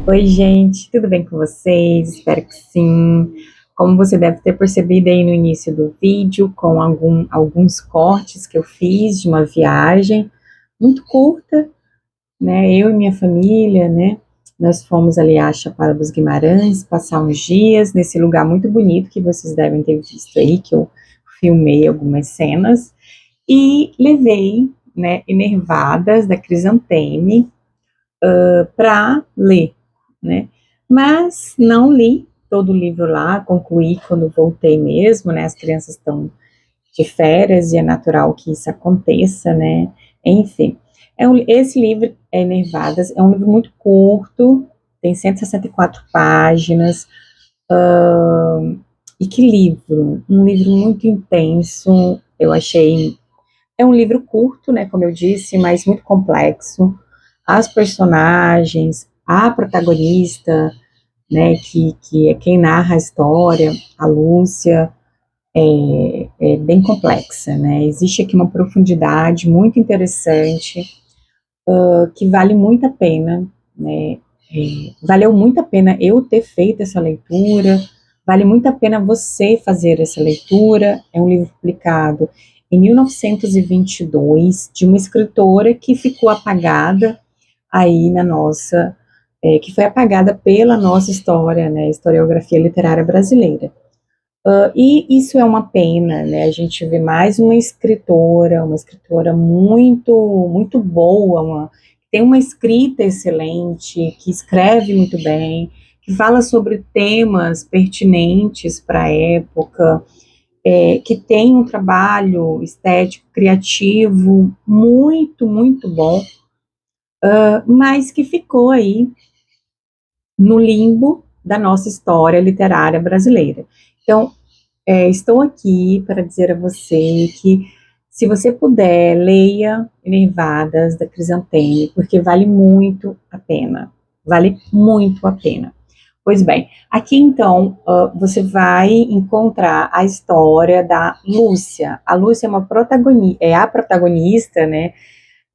Oi, gente, tudo bem com vocês? Espero que sim. Como você deve ter percebido aí no início do vídeo, com alguns cortes que eu fiz de uma viagem muito curta, né? Eu e minha família, né? Nós fomos ali à Chapada dos Guimarães, passar uns dias nesse lugar muito bonito que vocês devem ter visto aí, que eu filmei algumas cenas, e levei, né, Enervadas, da Crisanteme, para ler, né? Mas não li todo o livro lá, concluí quando voltei mesmo, né? As crianças estão de férias e é natural que isso aconteça, né? Enfim, esse livro, Enervadas, é um livro muito curto, tem 164 páginas, e que livro! Um livro muito intenso, eu achei. É um livro curto, né, como eu disse, mas muito complexo. As personagens, a protagonista, né, que é quem narra a história, a Lúcia, é bem complexa, né? Existe aqui uma profundidade muito interessante, que vale muito a pena, né? Valeu muito a pena eu ter feito essa leitura, vale muito a pena você fazer essa leitura. É um livro publicado em 1922, de uma escritora que ficou apagada aí na nossa, que foi apagada pela nossa história, né, historiografia literária brasileira. E isso é uma pena, né? A gente vê mais uma escritora muito boa, tem uma escrita excelente, que escreve muito bem, que fala sobre temas pertinentes para a época, que tem um trabalho estético, criativo muito bom, mas que ficou aí no limbo da nossa história literária brasileira. Então, estou aqui para dizer a você que, se você puder, leia Enervadas, da Crisanteme, porque vale muito a pena. Vale muito a pena. Pois bem, aqui então você vai encontrar a história da Lúcia. A Lúcia é a protagonista, né?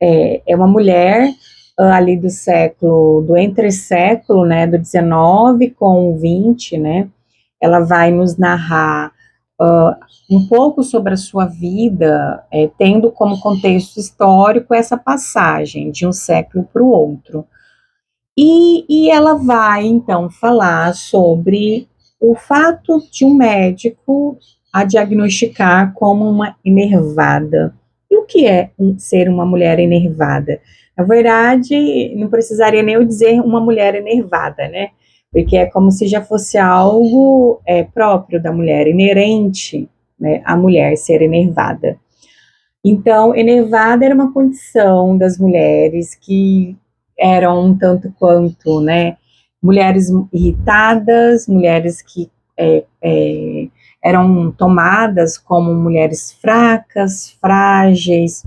É uma mulher ali do entre-século, né? Do 19 com o 20, né? Ela vai nos narrar um pouco sobre a sua vida, tendo como contexto histórico essa passagem de um século para o outro. E ela vai, então, falar sobre o fato de um médico a diagnosticar como uma enervada. E o que é ser uma mulher enervada? Na verdade, não precisaria nem eu dizer uma mulher enervada, né? Porque é como se já fosse algo próprio da mulher, inerente, né, à mulher ser enervada. Então, enervada era uma condição das mulheres que eram um tanto quanto, né, mulheres irritadas, mulheres que eram tomadas como mulheres fracas, frágeis,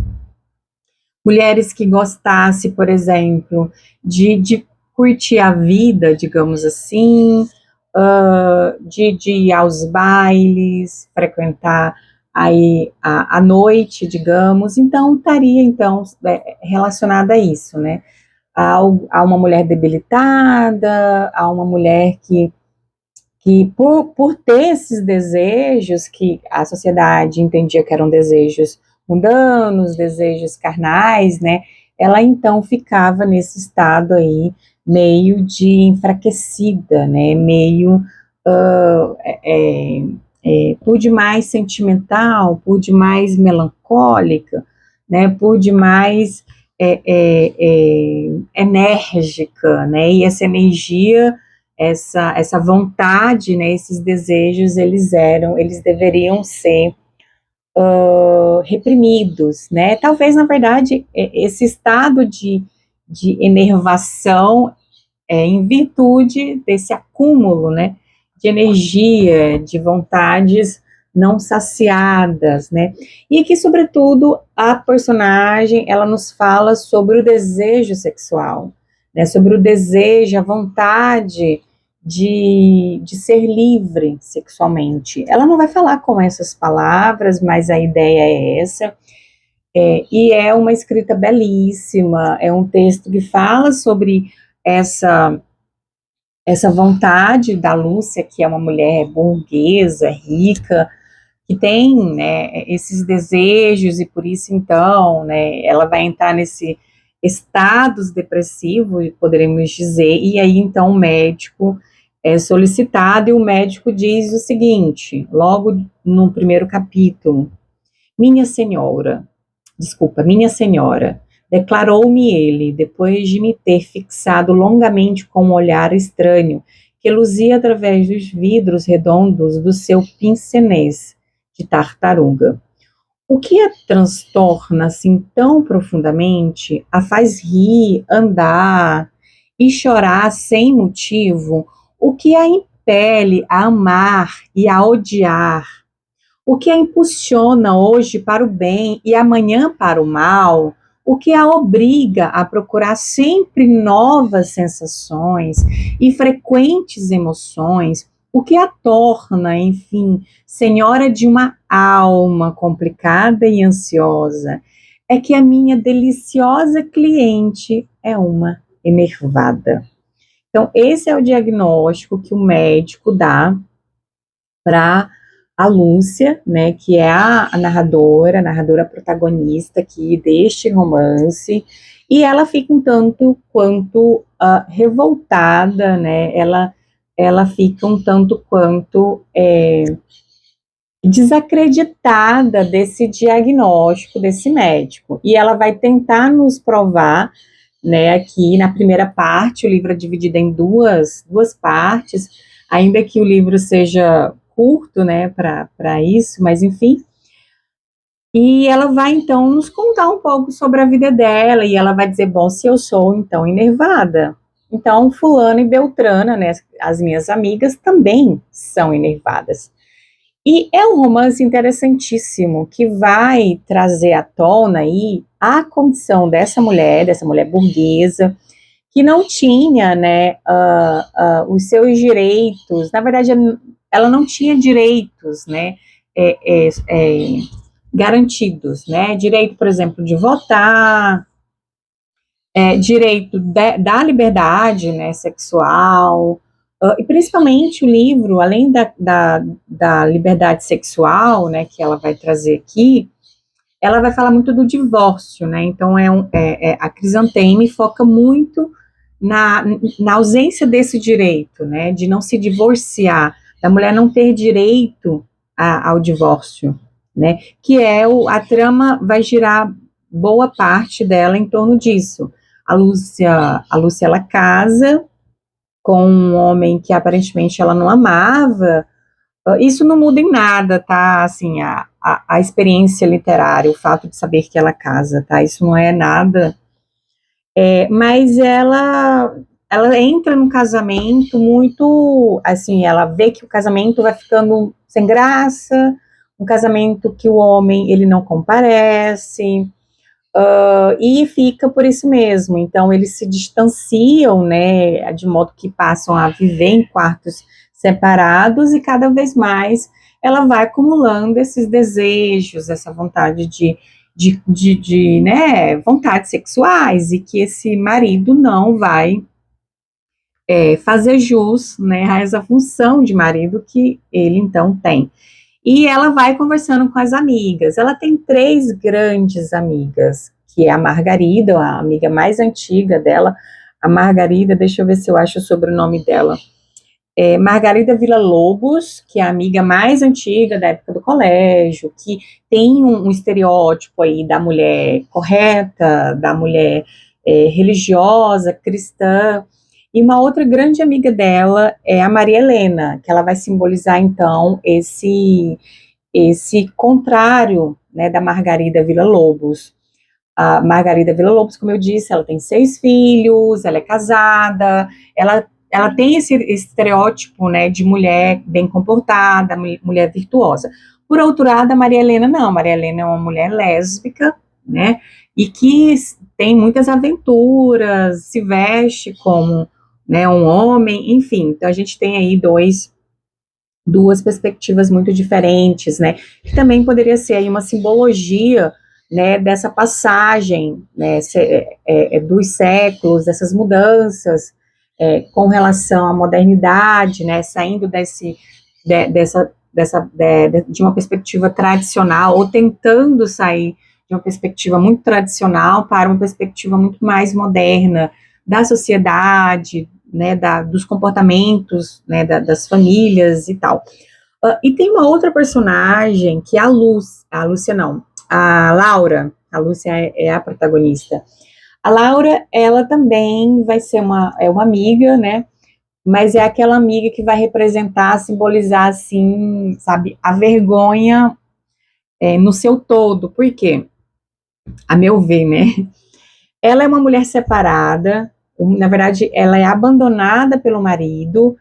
mulheres que gostassem, por exemplo, de curtir a vida, digamos assim, de ir aos bailes, frequentar aí a noite, digamos. Então, estaria então relacionada a isso, né? A uma mulher debilitada, a uma mulher que por ter esses desejos que a sociedade entendia que eram desejos mundanos, desejos carnais, né? Ela então ficava nesse estado aí meio de enfraquecida, né? Meio por demais sentimental, por demais melancólica, né? Por demais enérgica, né? E essa energia, essa vontade, né, esses desejos, eles deveriam ser reprimidos, né? Talvez, na verdade, esse estado de enervação em virtude desse acúmulo, né, de energia, de vontades não saciadas, né? E que, sobretudo, a personagem, ela nos fala sobre o desejo sexual, né? Sobre o desejo, a vontade de ser livre sexualmente. Ela não vai falar com essas palavras, mas a ideia é essa. E é uma escrita belíssima, é um texto que fala sobre essa essa vontade da Lúcia, que é uma mulher burguesa, rica, que tem, né, esses desejos e por isso então, né, ela vai entrar nesse estados depressivo, poderíamos dizer, e aí então o médico é solicitado e o médico diz o seguinte, logo no primeiro capítulo, minha senhora, declarou-me ele, depois de me ter fixado longamente com um olhar estranho, que luzia através dos vidros redondos do seu pince-nez de tartaruga. O que a transtorna assim tão profundamente, a faz rir, andar e chorar sem motivo, o que a impele a amar e a odiar, o que a impulsiona hoje para o bem e amanhã para o mal, o que a obriga a procurar sempre novas sensações e frequentes emoções, o que a torna, enfim, senhora de uma alma complicada e ansiosa, é que a minha deliciosa cliente é uma enervada. Então, esse é o diagnóstico que o médico dá para a Lúcia, né, que é a narradora protagonista aqui deste romance, e ela fica um tanto quanto revoltada, né, ela fica um tanto quanto desacreditada desse diagnóstico desse médico, e ela vai tentar nos provar, né, aqui na primeira parte, o livro é dividido em duas partes, ainda que o livro seja curto, né, para isso, mas enfim. E ela vai então nos contar um pouco sobre a vida dela, e ela vai dizer: bom, se eu sou então enervada, então fulana e beltrana, né, as minhas amigas também são enervadas. E é um romance interessantíssimo que vai trazer à tona aí a condição dessa mulher burguesa, que não tinha, né, os seus direitos. Na verdade, ela não tinha direitos, né, garantidos, né, direito, por exemplo, de votar, direito da liberdade, né, sexual, e principalmente o livro, além da liberdade sexual, né, que ela vai trazer aqui, ela vai falar muito do divórcio, né, então a Crisanteme foca muito na ausência desse direito, né, de não se divorciar, da mulher não ter direito ao divórcio, né, que a trama vai girar boa parte dela em torno disso. A Lúcia ela casa com um homem que aparentemente ela não amava. Isso não muda em nada, tá? Assim, a experiência literária, o fato de saber que ela casa, tá? Isso não é nada. Mas ela entra num casamento muito, assim, ela vê que o casamento vai ficando sem graça, um casamento que o homem ele não comparece, e fica por isso mesmo. Então, eles se distanciam, né, de modo que passam a viver em quartos separados e cada vez mais ela vai acumulando esses desejos, essa vontade né, vontades sexuais e que esse marido não vai fazer jus, né, a essa função de marido que ele então tem. E ela vai conversando com as amigas. Ela tem 3 grandes amigas, que é a Margarida, a amiga mais antiga dela. A Margarida, deixa eu ver se eu acho o sobrenome dela. Margarida Villa-Lobos, que é a amiga mais antiga da época do colégio, que tem um estereótipo aí da mulher correta, da mulher religiosa, cristã. E uma outra grande amiga dela é a Maria Helena, que ela vai simbolizar, então, esse contrário, né, da Margarida Villa-Lobos. A Margarida Villa-Lobos, como eu disse, ela tem 6 filhos, ela é casada, ela tem esse estereótipo, né, de mulher bem comportada, mulher virtuosa. Por outro lado, a Maria Helena não, a Maria Helena é uma mulher lésbica, né, e que tem muitas aventuras, se veste como, né, um homem, enfim. Então a gente tem aí duas perspectivas muito diferentes, né, que também poderia ser aí uma simbologia, né, dessa passagem, né, dos séculos, dessas mudanças, com relação à modernidade, né, saindo de uma perspectiva tradicional, ou tentando sair de uma perspectiva muito tradicional para uma perspectiva muito mais moderna da sociedade, né, dos comportamentos, né, das famílias e tal. E tem uma outra personagem, que é a Lúcia não, a Laura, a Lúcia é a protagonista. A Laura, ela também vai ser uma amiga, né, mas é aquela amiga que vai representar, simbolizar, assim, sabe, a vergonha no seu todo. Por quê? A meu ver, né? Ela é uma mulher separada, na verdade, ela é abandonada pelo marido,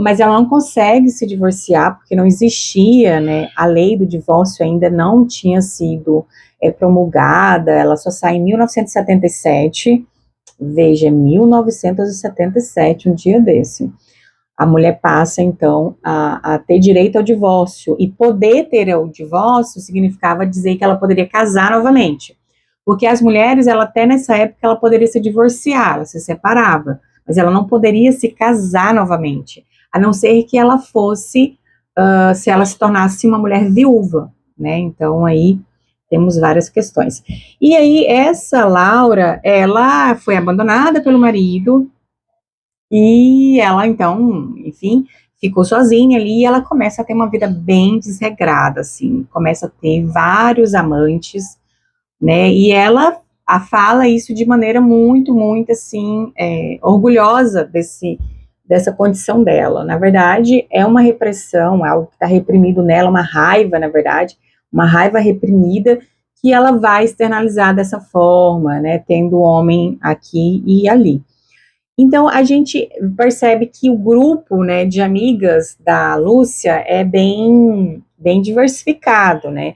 mas ela não consegue se divorciar, porque não existia, né? A lei do divórcio ainda não tinha sido promulgada, ela só sai em 1977. Veja, 1977, um dia desse. A mulher passa, então, a ter direito ao divórcio. E poder ter o divórcio significava dizer que ela poderia casar novamente. Porque as mulheres, ela até nessa época, ela poderia se divorciar, ela se separava, mas ela não poderia se casar novamente, a não ser que ela fosse, se ela se tornasse uma mulher viúva, né? Então, aí temos várias questões. E aí, essa Laura, ela foi abandonada pelo marido, e ela, então, enfim, ficou sozinha ali, e ela começa a ter uma vida bem desregrada, assim, começa a ter vários amantes, né, e ela fala isso de maneira muito, muito, assim, orgulhosa dessa condição dela. Na verdade, é uma repressão, é algo que está reprimido nela, uma raiva, na verdade, uma raiva reprimida, que ela vai externalizar dessa forma, né, tendo o homem aqui e ali. Então, a gente percebe que o grupo, né, de amigas da Lúcia é bem, bem diversificado, né,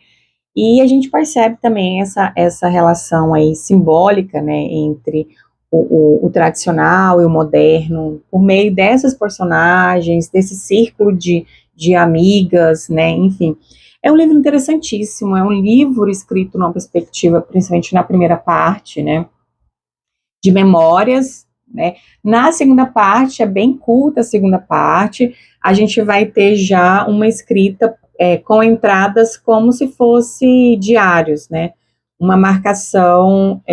e a gente percebe também essa relação aí simbólica, né, entre o tradicional e o moderno, por meio dessas personagens, desse círculo de amigas, né, enfim. É um livro interessantíssimo, é um livro escrito numa perspectiva, principalmente na primeira parte, né, de memórias, né. Na segunda parte, é bem curta a segunda parte, a gente vai ter já uma escrita com entradas como se fosse diários, né, uma marcação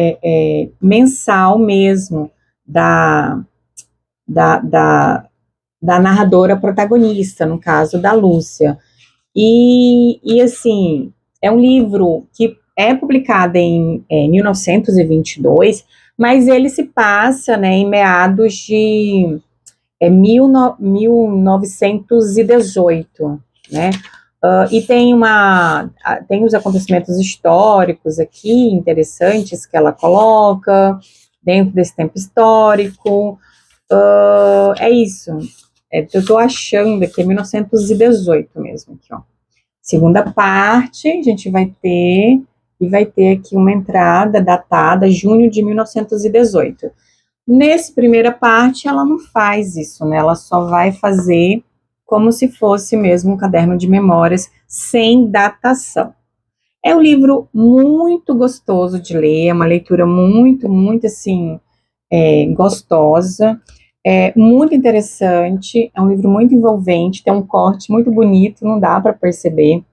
mensal mesmo da, da, da, da narradora protagonista, no caso da Lúcia. E assim, é um livro que é publicado em 1922, mas ele se passa, né, em meados de 1918, né? E tem os acontecimentos históricos aqui interessantes que ela coloca dentro desse tempo histórico. É isso. Eu estou achando que é 1918 mesmo, aqui, ó. Segunda parte, a gente vai ter aqui uma entrada datada junho de 1918. Nessa primeira parte, ela não faz isso, né? Ela só vai fazer como se fosse mesmo um caderno de memórias sem datação. É um livro muito gostoso de ler, é uma leitura muito, muito, assim, gostosa, muito interessante, é um livro muito envolvente, tem um corte muito bonito, não dá para perceber.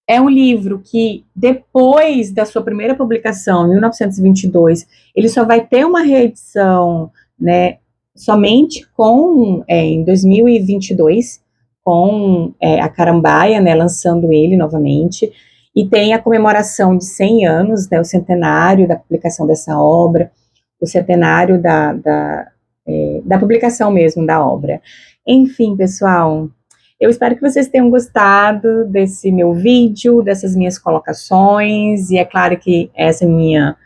É um livro que, depois da sua primeira publicação, em 1922, ele só vai ter uma reedição, né, somente em 2022, com a Carambaia, né, lançando ele novamente, e tem a comemoração de 100 anos, né, o centenário da publicação dessa obra, o centenário da publicação mesmo da obra. Enfim, pessoal, eu espero que vocês tenham gostado desse meu vídeo, dessas minhas colocações, e é claro que essa minha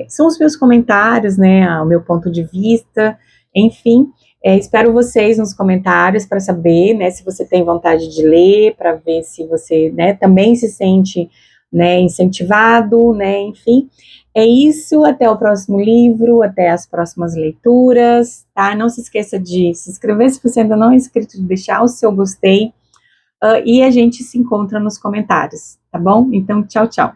são os meus comentários, né, o meu ponto de vista, enfim, espero vocês nos comentários para saber, né, se você tem vontade de ler, para ver se você, né, também se sente, né, incentivado, né, enfim. É isso, até o próximo livro, até as próximas leituras, tá? Não se esqueça de se inscrever se você ainda não é inscrito, de deixar o seu gostei, e a gente se encontra nos comentários, tá bom? Então, tchau, tchau.